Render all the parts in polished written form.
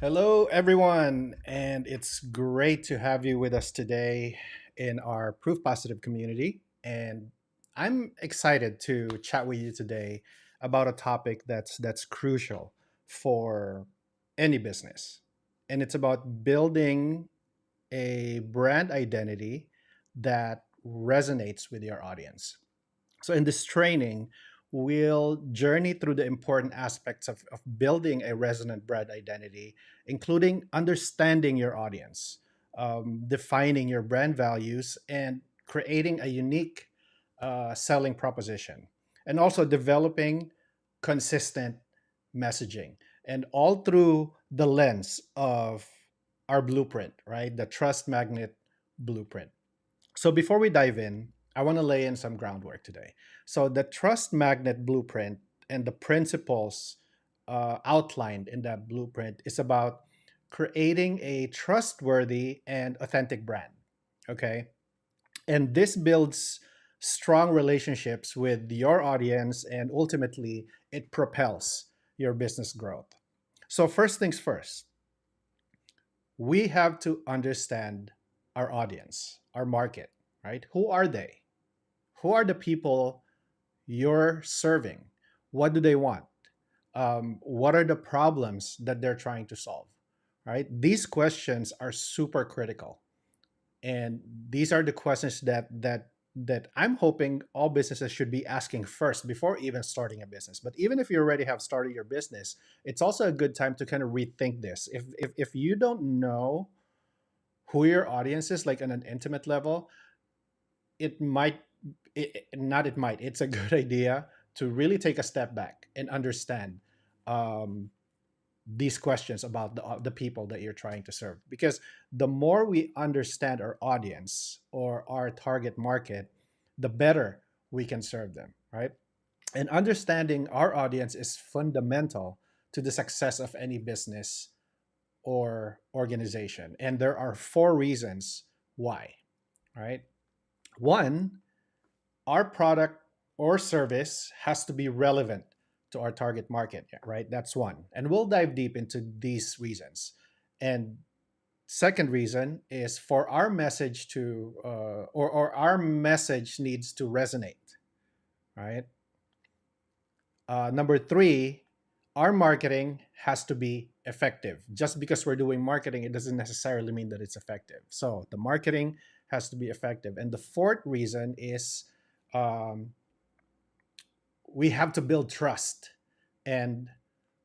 Hello, everyone, and it's great to have you with us today in our Proof Positive community. And I'm excited to chat with you today about a topic that's crucial for any business, and it's about building a brand identity that resonates with your audience. So, in this training, we'll journey through the important aspects of building a resonant brand identity, including understanding your audience, defining your brand values, and creating a unique selling proposition, and also developing consistent messaging. And all through the lens of our blueprint, right? The Trust Magnet blueprint. So before we dive in, I want to lay in some groundwork today. So the trust magnet blueprint and the principles outlined in that blueprint is about creating a trustworthy and authentic brand. Okay. And this builds strong relationships with your audience, and ultimately it propels your business growth. So, first things first, we have to understand our audience, our market, right? Who are they? Who are the people you're serving? What do they want? What are the problems that they're trying to solve? Right? These questions are super critical, and these are the questions that I'm hoping all businesses should be asking first before even starting a business. But even if you already have started your business, it's also a good time to kind of rethink this. If you don't know who your audience is, like on an intimate level, it might not it might it's a good idea to really take a step back and understand um, these questions about the people that you're trying to serve, because the more we understand our audience or our target market, the better we can serve them, right? And understanding our audience is fundamental to the success of any business or organization, and there are four reasons why. Right? One, our product or service has to be relevant to our target market, right? That's one. And we'll dive deep into these reasons. And second reason is for our message to, or our message needs to resonate, right? Number three, our marketing has to be effective. Just because we're doing marketing, it doesn't necessarily mean that it's effective. So the marketing has to be effective. And the fourth reason is um, we have to build trust and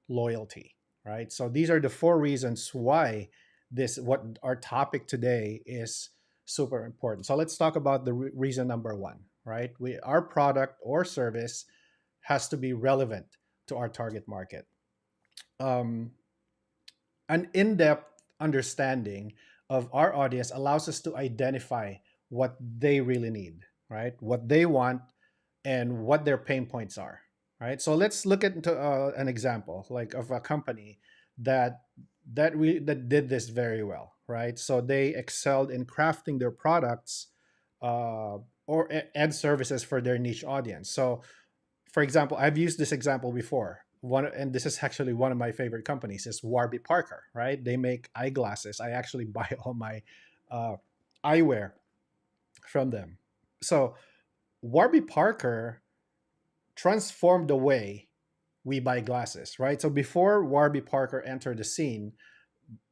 loyalty, right? So these are the four reasons why what our topic today is super important. So let's talk about the reason number one, right? Our product or service has to be relevant to our target market. Um, an in-depth understanding of our audience allows us to identify what they really need, right? What they want and what their pain points are, right? So let's look at an example like of a company that that did this very well, right? So they excelled in crafting their products uh, and services for their niche audience. So for example, I've used this example before. One, and this is actually one of my favorite companies, is Warby Parker, right? They make eyeglasses. I actually buy all my uh, eyewear from them. So Warby Parker transformed the way we buy glasses, right? So before Warby Parker entered the scene,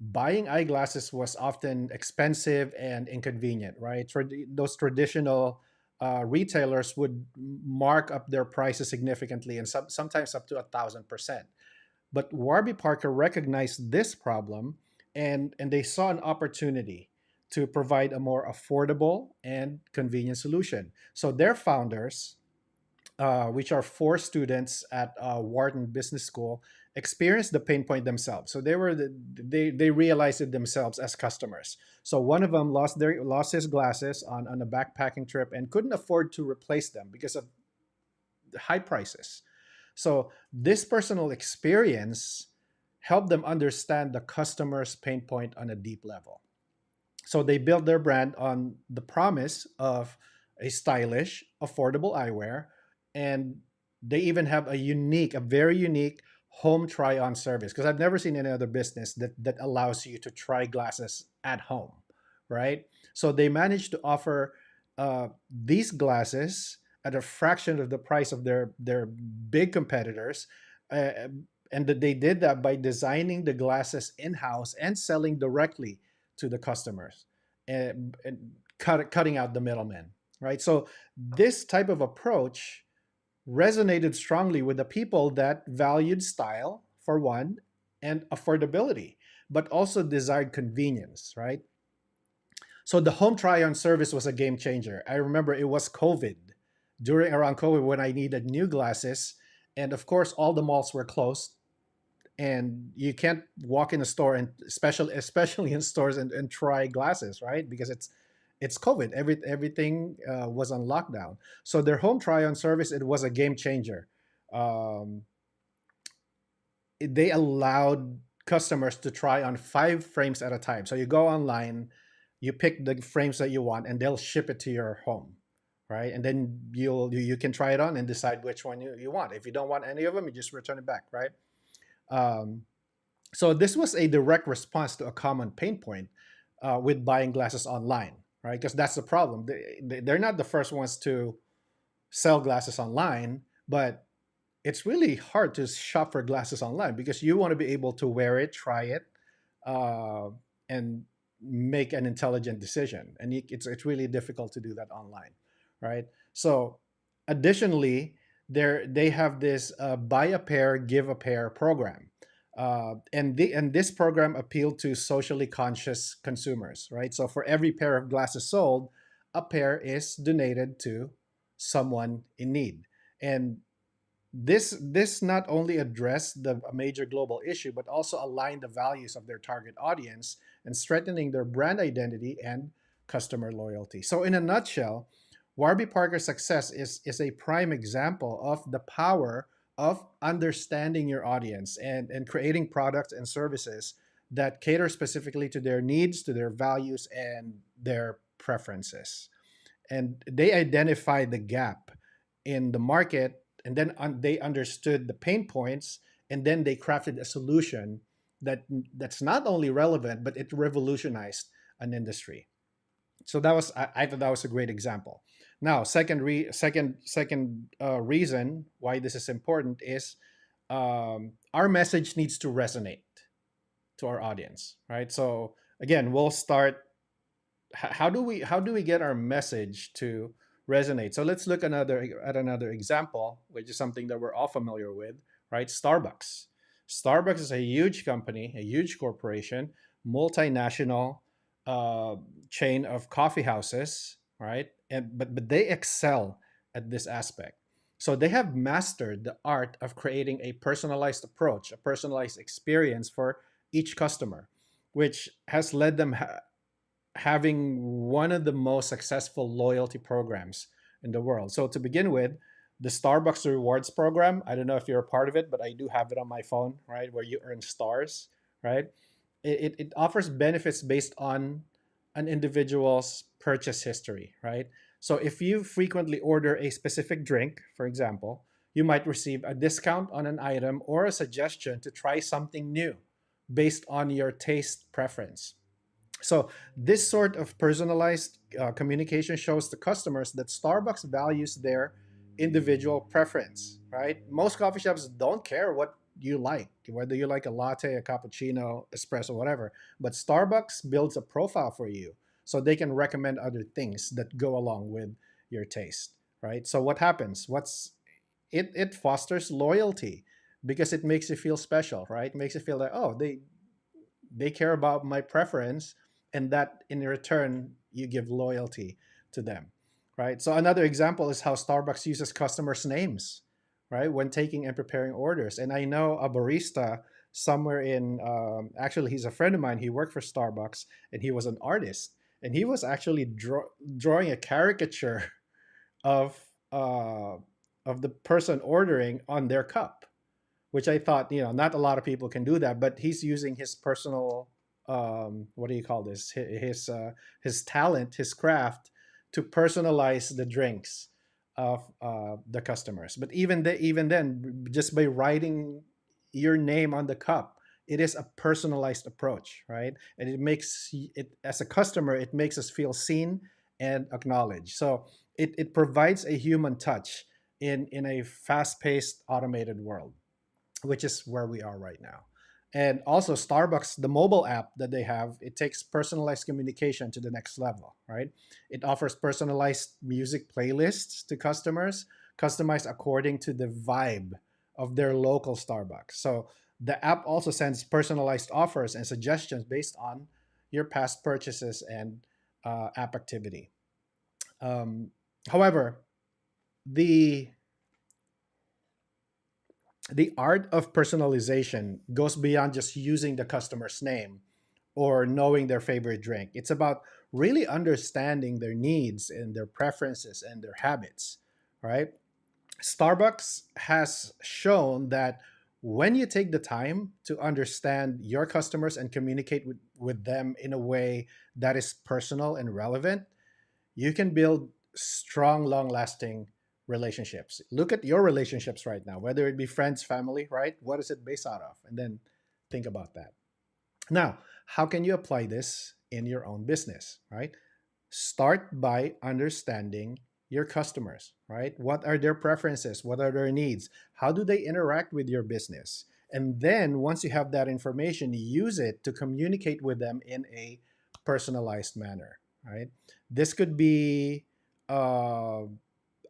buying eyeglasses was often expensive and inconvenient, right? Those traditional retailers would mark up their prices significantly, and sometimes up to 1,000%. But Warby Parker recognized this problem, and they saw an opportunity to provide a more affordable and convenient solution. So their founders, which are four students at Wharton Business School, experienced the pain point themselves. So they realized it themselves as customers. So one of them lost his glasses on a backpacking trip and couldn't afford to replace them because of the high prices. So this personal experience helped them understand the customer's pain point on a deep level. So they built their brand on the promise of a stylish, affordable eyewear, and they even have a very unique home try on service, because I've never seen any other business that allows you to try glasses at home, right? So they managed to offer these glasses at a fraction of the price of their big competitors, uh, and that they did that by designing the glasses in house and selling directly to the customers, and cutting out the middleman, right? So this type of approach resonated strongly with the people that valued style, for one, and affordability, but also desired convenience, right? So the home try on service was a game changer. I remember it was COVID, during around COVID, when I needed new glasses. And of course, all the malls were closed, and you can't walk in a store, and especially in stores, and try glasses, right? Because it's COVID. Everything was on lockdown. So their home try on service, it was a game changer. Um, they allowed customers to try on 5 frames at a time. So you go online, you pick the frames that you want, and they'll ship it to your home, right? And then you can try it on and decide which one you want. If you don't want any of them, you just return it back, right? Um, so this was a direct response to a common pain point with buying glasses online, right? Because that's the problem. They're not the first ones to sell glasses online, but it's really hard to shop for glasses online because you want to be able to wear it, try it, uh, and make an intelligent decision. And it's really difficult to do that online, right? So, additionally, they have this buy a pair, give a pair program, and this program appealed to socially conscious consumers, right? So for every pair of glasses sold, a pair is donated to someone in need, and this not only addressed the a major global issue, but also aligned the values of their target audience and strengthening their brand identity and customer loyalty. So in a nutshell, Warby Parker's success is a prime example of the power of understanding your audience and creating products and services that cater specifically to their needs, to their values, and their preferences. And they identified the gap in the market, and then they understood the pain points, and then they crafted a solution that's not only relevant, but it revolutionized an industry. So I thought that was a great example. Now, second reason why this is important is, our message needs to resonate to our audience, right? So again, we'll start. How do we get our message to resonate? So let's look at another example, which is something that we're all familiar with, right? Starbucks is a huge company, a huge corporation, multinational uh, chain of coffee houses, right? But they excel at this aspect. So they have mastered the art of creating a personalized approach, a personalized experience for each customer, which has led them having one of the most successful loyalty programs in the world. So to begin with, the Starbucks rewards program, I don't know if you're a part of it, but I do have it on my phone, right? Where you earn stars, right? It offers benefits based on an individual's purchase history, right? So if you frequently order a specific drink, for example, you might receive a discount on an item or a suggestion to try something new based on your taste preference. So this sort of personalized communication shows the customers that Starbucks values their individual preference, right? Most coffee shops don't care what you like, whether you like a latte, a cappuccino, espresso, whatever. But Starbucks builds a profile for you so they can recommend other things that go along with your taste, right? So what happens? It fosters loyalty because it makes you feel special, right? It makes you feel like, oh, they care about my preference, and that in return you give loyalty to them, right? So another example is how Starbucks uses customers names, right, when taking and preparing orders. And I know a barista somewhere in, actually he's a friend of mine, he worked for Starbucks, and he was an artist, and he was actually drawing a caricature of uh, of the person ordering on their cup, which I thought, not a lot of people can do that, but he's using his personal, what do you call this? His talent, his craft, to personalize the drinks of the customers. But even then, just by writing your name on the cup. It is a personalized approach, right? And it makes it, as a customer, it makes us feel seen and acknowledged. So it provides a human touch in a fast-paced automated world, which is where we are right now. And also Starbucks, the mobile app that they have, it takes personalized communication to the next level, right? It offers personalized music playlists to customers, customized according to the vibe of their local Starbucks. So the app also sends personalized offers and suggestions based on your past purchases and app activity. Um, However, the the art of personalization goes beyond just using the customer's name or knowing their favorite drink. It's about really understanding their needs and their preferences and their habits, right? Starbucks has shown that when you take the time to understand your customers and communicate with them in a way that is personal and relevant, you can build strong, long lasting relationships. Look at your relationships right now, whether it be friends, family, right? What is it based out of? And then think about that. Now, how can you apply this in your own business, right? Start by understanding your customers, right? What are their preferences? What are their needs? How do they interact with your business? And then once you have that information, use it to communicate with them in a personalized manner, right? This could be uh,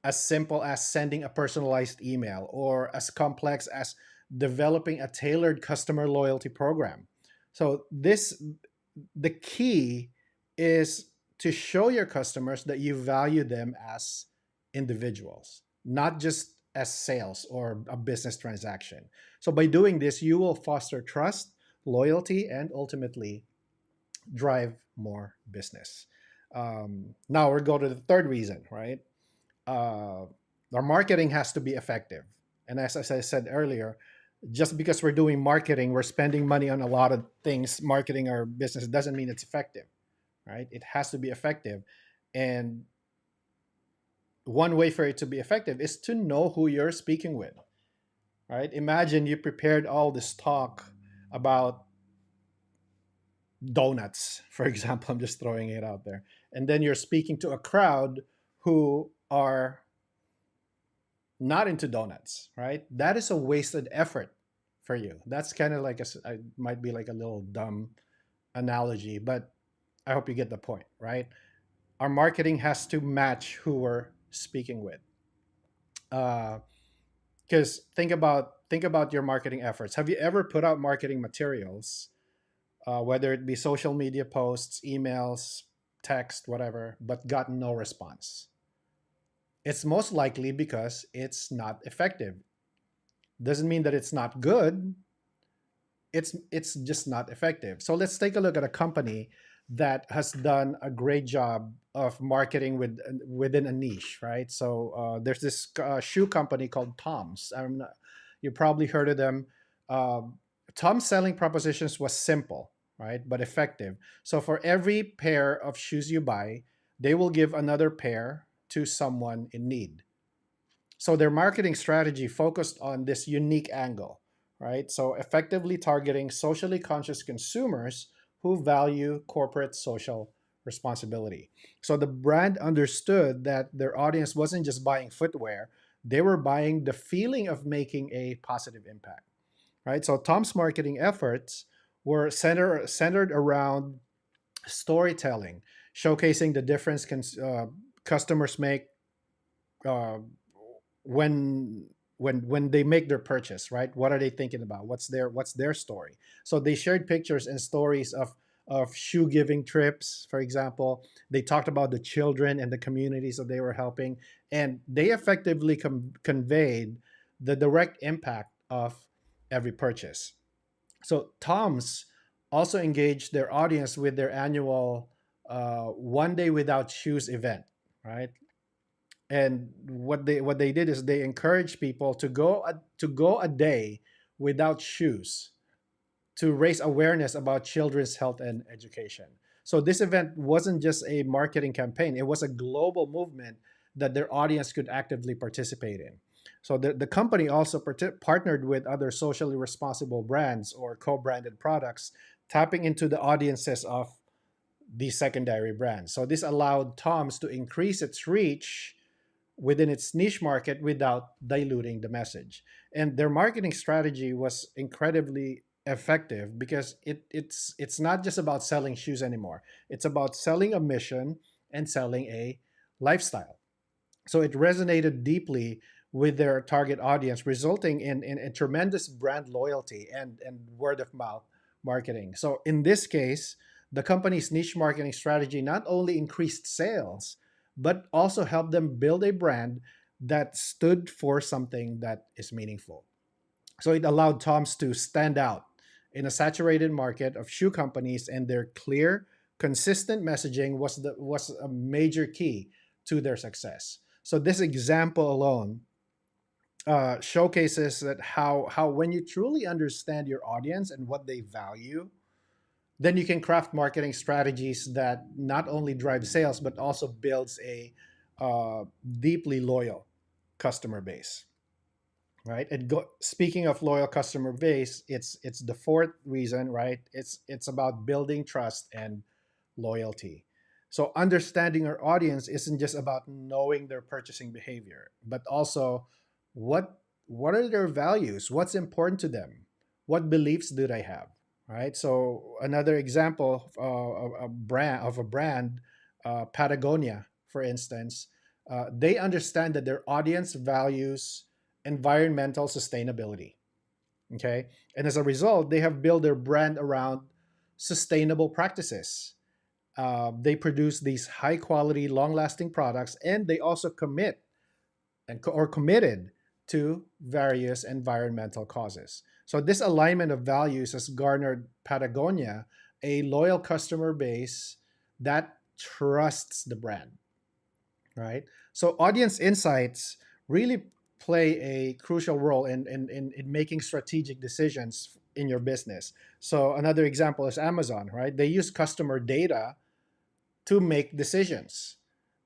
as simple as sending a personalized email or as complex as developing a tailored customer loyalty program. So the key is to show your customers that you value them as individuals, not just as sales or a business transaction. So by doing this, you will foster trust, loyalty, and ultimately drive more business. Now we're going to the third reason, right? uh, our marketing has to be effective. And as I said earlier, just because we're doing marketing, we're spending money on a lot of things, marketing our business doesn't mean it's effective, right? It has to be effective. And one way for it to be effective is to know who you're speaking with, right? Imagine you prepared all this talk about donuts, for example. I'm just throwing it out there. And then you're speaking to a crowd who are not into donuts, right? That is a wasted effort for you. That's kind of like might be like a little dumb analogy, but I hope you get the point, right? Our marketing has to match who we're speaking with. Because think about your marketing efforts. Have you ever put out marketing materials, whether it be social media posts, emails, text, whatever, but got no response? It's most likely because it's not effective. Doesn't mean that it's not good. It's just not effective. So let's take a look at a company that has done a great job of marketing within a niche, right? So there's this shoe company called Tom's. You probably heard of them. Tom's selling propositions was simple, right, but effective. So for every pair of shoes you buy, they will give another pair to someone in need. So their marketing strategy focused on this unique angle, right? So effectively targeting socially conscious consumers who value corporate social responsibility. So the brand understood that their audience wasn't just buying footwear, they were buying the feeling of making a positive impact, right? So Tom's marketing efforts were centered around storytelling, showcasing the difference customers make uh, when when they make their purchase, right? What are they thinking about? What's their story? So they shared pictures and stories of shoe giving trips, for example. They talked about the children and the communities that they were helping, and they effectively conveyed the direct impact of every purchase. So Tom's also engaged their audience with their annual one day without shoes event, right? And what they did is they encouraged people to go a day without shoes to raise awareness about children's health and education. So this event wasn't just a marketing campaign, it was a global movement that their audience could actively participate in. So the company also partnered with other socially responsible brands or co-branded products, tapping into the audiences of these secondary brands. So this allowed Tom's to increase its reach within its niche market without diluting the message. And their marketing strategy was incredibly effective because it's not just about selling shoes anymore. It's about selling a mission and selling a lifestyle. So it resonated deeply with their target audience, resulting in a tremendous brand loyalty and word of mouth marketing. So in this case, the company's niche marketing strategy not only increased sales, but also helped them build a brand that stood for something that is meaningful. So it allowed Toms to stand out in a saturated market of shoe companies, and their clear, consistent messaging was a major key to their success. So this example alone showcases that how when you truly understand your audience and what they value, then you can craft marketing strategies that not only drive sales but also builds a deeply loyal customer base, right? Speaking of loyal customer base, it's the fourth reason, right? It's about building trust and loyalty. So understanding our audience isn't just about knowing their purchasing behavior, but also what what are their values, what's important to them, what beliefs do they have, right? So another example of a brand, Patagonia, for instance, they understand that their audience values environmental sustainability. Okay. And as a result, they have built their brand around sustainable practices. They produce these high quality, long lasting products, and they also or committed to various environmental causes. So, this alignment of values has garnered Patagonia a loyal customer base that trusts the brand, right? So audience insights really play a crucial role in making strategic decisions in your business. So another example is Amazon, right? They use customer data to make decisions.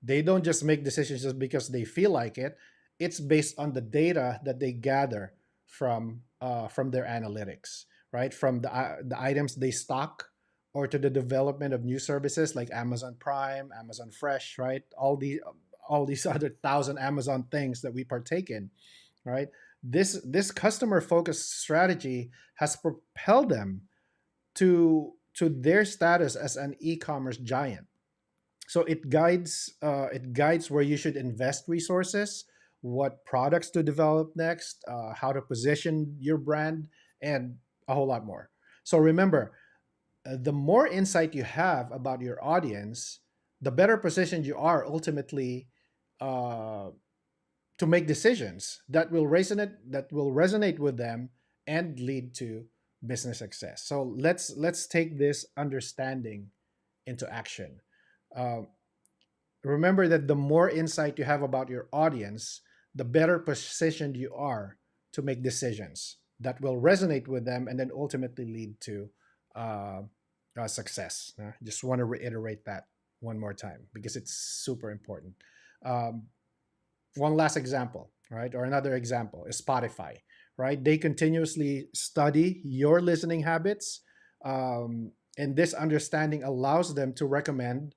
They don't just make decisions just because they feel like it. It's based on the data that they gather from their analytics, right? From the items they stock, or to the development of new services like Amazon Prime, Amazon Fresh, right? All these other thousand Amazon things that we partake in, right? This customer focused strategy has propelled them to their status as an e-commerce giant. So it guides where you should invest resources, what products to develop next, how to position your brand, and a whole lot more. So remember, the more insight you have about your audience, the better positioned you are ultimately uh, to make decisions that will resonate with them and lead to business success. So let's take this understanding into action. Uh, Remember that the more insight you have about your audience, the better positioned you are to make decisions that will resonate with them and then ultimately lead to uh, success. Just want to reiterate that one more time because it's super important. Um, One last example, right? Or another example is Spotify, right? They continuously study your listening habits. And this understanding allows them to recommend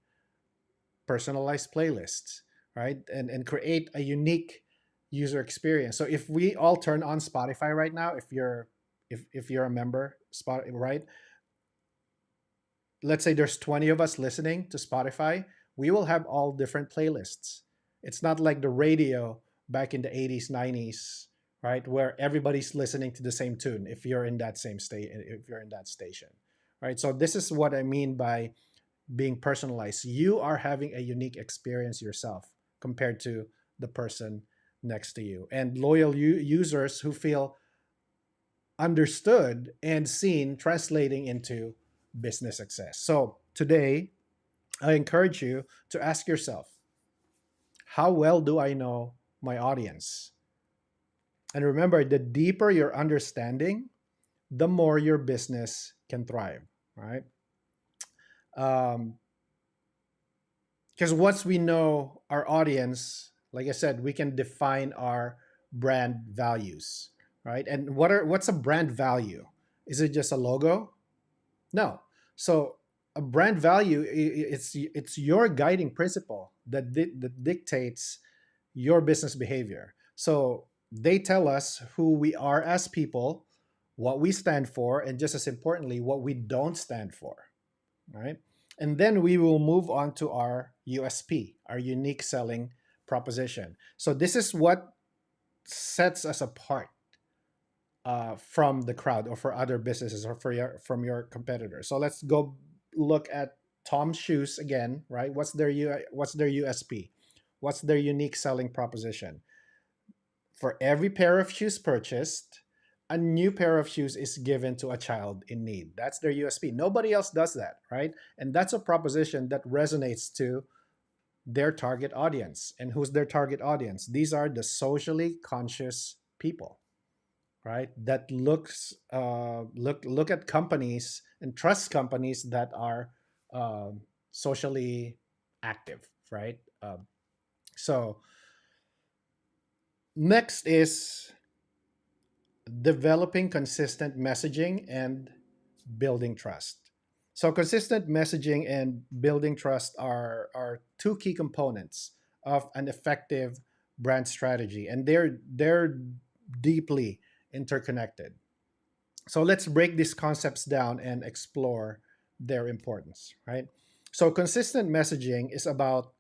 personalized playlists, right? And create a unique user experience. So if we all turn on Spotify right now, if you're a member, right? Let's say there's 20 of us listening to Spotify, we will have all different playlists. It's not like the radio back in the 80s, 90s, right? Where everybody's listening to the same tune if you're in that same state, if you're in that station, right? So this is what I mean by being personalized. You are having a unique experience yourself compared to the person next to you. And loyal users who feel understood and seen translating into business success. So today, I encourage you to ask yourself, how well do I know my audience? And remember, the deeper your understanding, the more your business can thrive, right? Um, because once we know our audience, like I said, we can define our brand values, right? And what's a brand value? Is it just a logo? No. So a brand value, it's your guiding principle that dictates your business behavior. So they tell us who we are as people, what we stand for, and just as importantly, what we don't stand for, right? And then we will move on to our USP, our unique selling proposition. So this is what sets us apart from the crowd or for other businesses or from your competitors. So let's go look at Tom's shoes again, right? What's their USP? What's their unique selling proposition? For every pair of shoes purchased, a new pair of shoes is given to a child in need. That's their USP. Nobody else does that, right? And that's a proposition that resonates to their target audience. And who's their target audience? These are the socially conscious people, right? That look at companies and trust companies that are socially active, right? So next is developing consistent messaging and building trust. So consistent messaging and building trust are two key components of an effective brand strategy, and they're deeply interconnected. So let's break these concepts down and explore their importance, right? So consistent messaging is about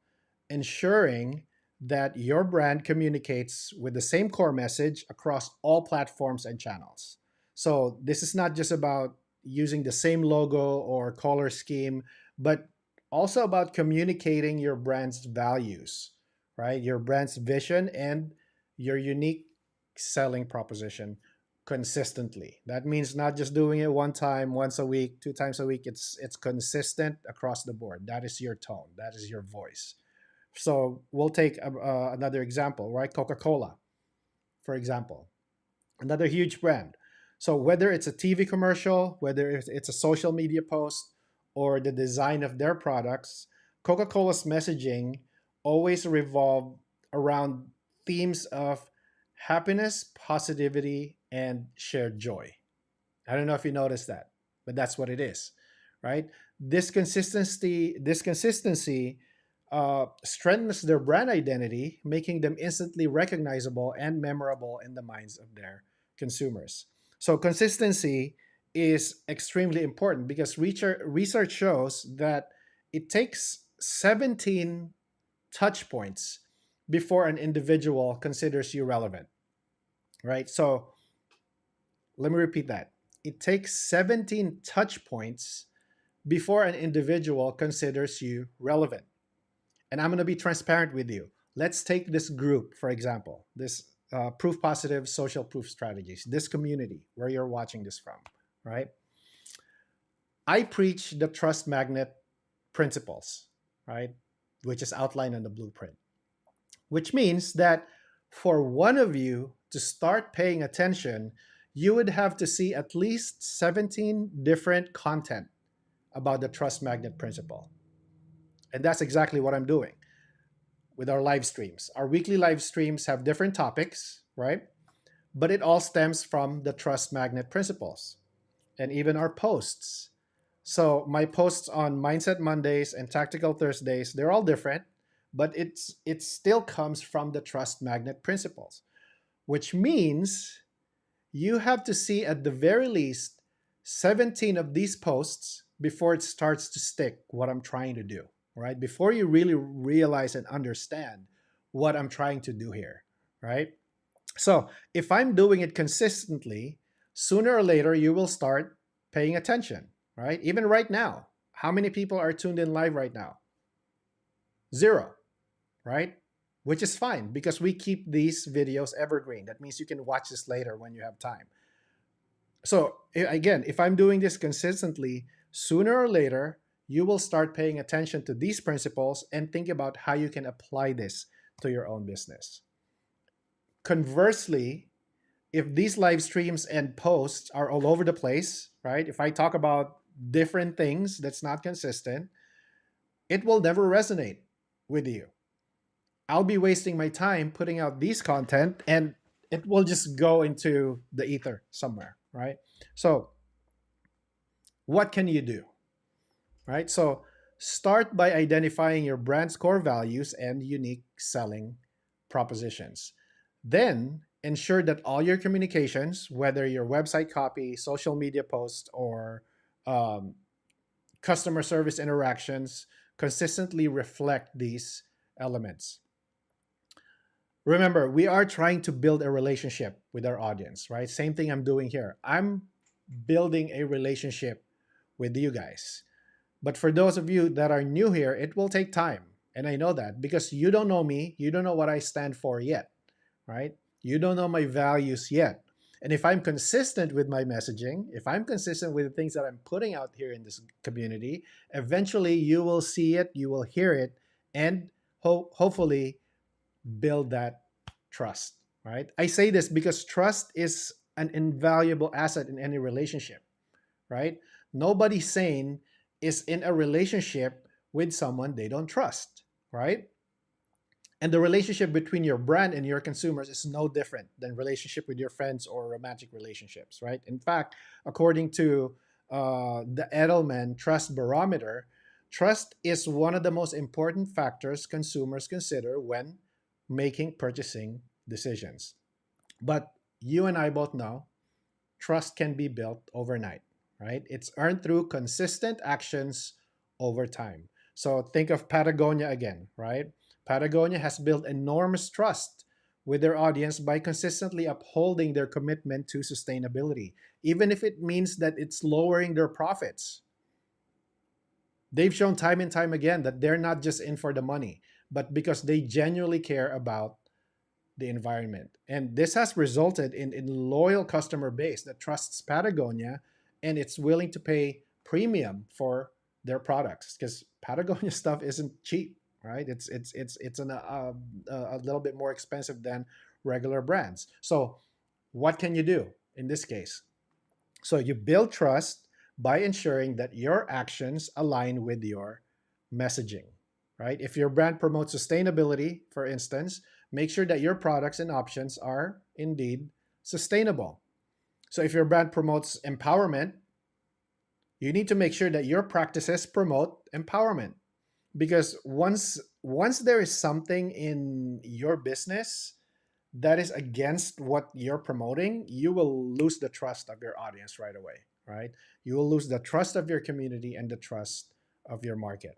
ensuring that your brand communicates with the same core message across all platforms and channels. So this is not just about using the same logo or color scheme, but also about communicating your brand's values, right? Your brand's vision and your unique selling proposition consistently. That means not just doing it one time, once a week, two times a week. It's consistent across the board. That is your tone. That is your voice. So we'll take another example, right? Coca-Cola, for example, another huge brand. So whether it's a TV commercial, whether it's a social media post, or the design of their products, Coca-Cola's messaging always revolve around themes of happiness, positivity, and shared joy. I don't know if you noticed that, but that's what it is, right? This consistency strengthens their brand identity, making them instantly recognizable and memorable in the minds of their consumers. So consistency is extremely important because research shows that it takes 17 touch points before an individual considers you relevant, right? So let me repeat that. It takes 17 touch points before an individual considers you relevant. And I'm going to be transparent with you. Let's take this group, for example, this proof positive social proof strategies, this community where you're watching this from, right? I preach the trust magnet principles, right? Which is outlined on the blueprint, which means that for one of you to start paying attention, you would have to see at least 17 different content about the trust magnet principle. And that's exactly what I'm doing with our live streams. Our weekly live streams have different topics, right? But it all stems from the trust magnet principles and even our posts. So my posts on Mindset Mondays and Tactical Thursdays, they're all different, but it still comes from the trust magnet principles, which means you have to see at the very least 17 of these posts before it starts to stick what I'm trying to do, right? Before you really realize and understand what I'm trying to do here, right? So if I'm doing it consistently, sooner or later you will start paying attention, right? Even right now, how many people are tuned in live right now? Zero, right? Which is fine because we keep these videos evergreen. That means you can watch this later when you have time. So again, if I'm doing this consistently, sooner or later, you will start paying attention to these principles and think about how you can apply this to your own business. Conversely, if these live streams and posts are all over the place, right? If I talk about different things that's not consistent, it will never resonate with you. I'll be wasting my time putting out these content and it will just go into the ether somewhere, right? So, what can you do, right? So, start by identifying your brand's core values and unique selling propositions. Then, ensure that all your communications, whether your website copy, social media posts, or um, customer service interactions, consistently reflect these elements. Remember, we are trying to build a relationship with our audience, right? Same thing I'm doing here. I'm building a relationship with you guys. But for those of you that are new here, it will take time. And I know that because you don't know me, you don't know what I stand for yet, right? You don't know my values yet. And if I'm consistent with my messaging, if I'm consistent with the things that I'm putting out here in this community, eventually you will see it, you will hear it, and hopefully build that trust, right? I say this because trust is an invaluable asset in any relationship, right? Nobody sane is in a relationship with someone they don't trust, right? And the relationship between your brand and your consumers is no different than relationship with your friends or romantic relationships, right? In fact, according to the Edelman Trust Barometer, trust is one of the most important factors consumers consider when making purchasing decisions. But you and I both know trust can be built overnight, right? It's earned through consistent actions over time. So think of Patagonia again, right? Patagonia has built enormous trust with their audience by consistently upholding their commitment to sustainability, even if it means that it's lowering their profits. They've shown time and time again that they're not just in for the money, but because they genuinely care about the environment. And this has resulted in loyal customer base that trusts Patagonia and it's willing to pay premium for their products because Patagonia stuff isn't cheap, right? It's a little bit more expensive than regular brands. So what can you do in this case? So you build trust by ensuring that your actions align with your messaging, right? If your brand promotes sustainability, for instance, make sure that your products and options are indeed sustainable. So if your brand promotes empowerment, you need to make sure that your practices promote empowerment because once there is something in your business that is against what you're promoting, you will lose the trust of your audience right away, right? You will lose the trust of your community and the trust of your market.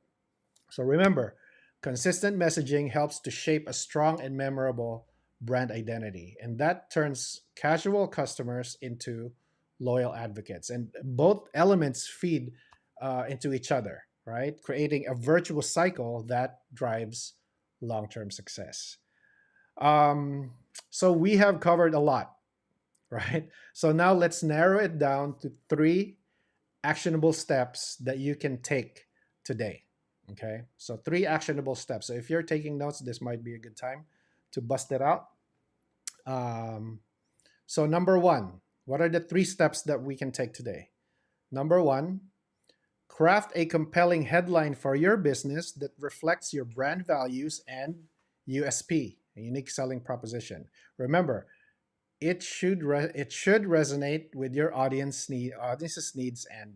So remember, consistent messaging helps to shape a strong and memorable brand identity, and that turns casual customers into loyal advocates. And both elements feed into each other, right? Creating a virtuous cycle that drives long term success. Um, so we have covered a lot, right? So now let's narrow it down to three actionable steps that you can take today. Okay, so three actionable steps. So if you're taking notes, this might be a good time to bust it out. Um, so, number one, what are the three steps that we can take today? Number one, craft a compelling headline for your business that reflects your brand values and USP, a unique selling proposition. Remember, it should resonate with your audience's needs and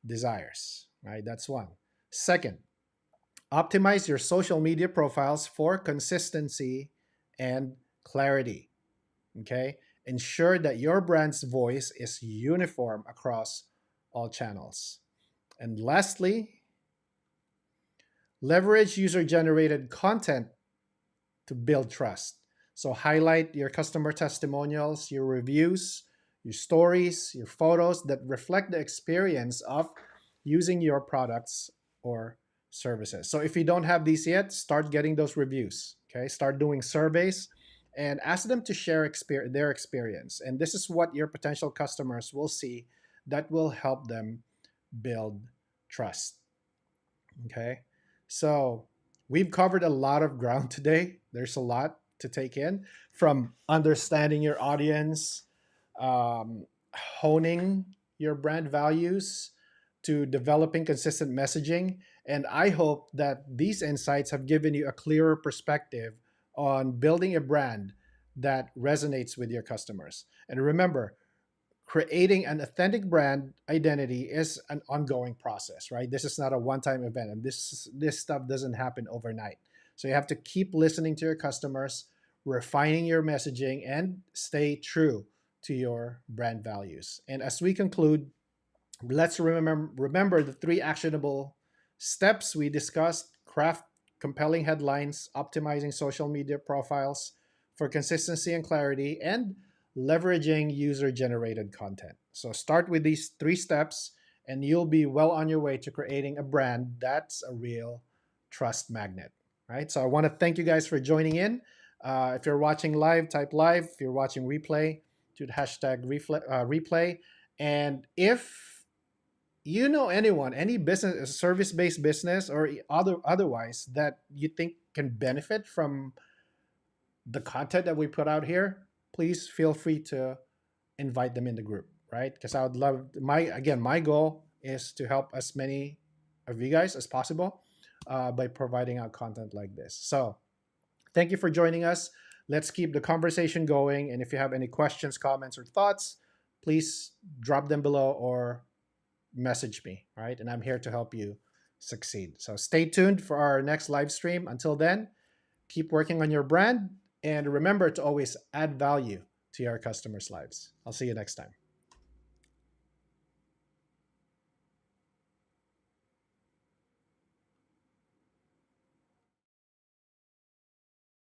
desires. Right, that's one. Second, optimize your social media profiles for consistency and clarity. Okay, ensure that your brand's voice is uniform across all channels. And lastly, leverage user generated content to build trust. So highlight your customer testimonials, your reviews, your stories, your photos that reflect the experience of using your products or services. So if you don't have these yet, start getting those reviews. Okay, start doing surveys and ask them to share their experience. And this is what your potential customers will see that will help them build trust. Okay. So we've covered a lot of ground today. There's a lot to take in from understanding your audience, honing your brand values, to developing consistent messaging. And I hope that these insights have given you a clearer perspective on building a brand that resonates with your customers. And remember, creating an authentic brand identity is an ongoing process, right? This is not a one-time event, and this stuff doesn't happen overnight. So you have to keep listening to your customers, refining your messaging, and stay true to your brand values. And as we conclude, let's remember the three actionable steps we discussed: craft compelling headlines, optimizing social media profiles for consistency and clarity, and leveraging user generated content. So start with these three steps and you'll be well on your way to creating a brand that's a real trust magnet, right? So I want to thank you guys for joining in. If you're watching live, type live. If you're watching replay, do the hashtag replay. And if you know anyone, any business, service-based business or otherwise that you think can benefit from the content that we put out here, please feel free to invite them in the group, right? Because I would love my goal is to help as many of you guys as possible by providing out content like this. So thank you for joining us. Let's keep the conversation going. And if you have any questions, comments, or thoughts, please drop them below or message me, right? And I'm here to help you succeed. So stay tuned for our next live stream. Until then, keep working on your brand and remember to always add value to your customers' lives. I'll see you next time.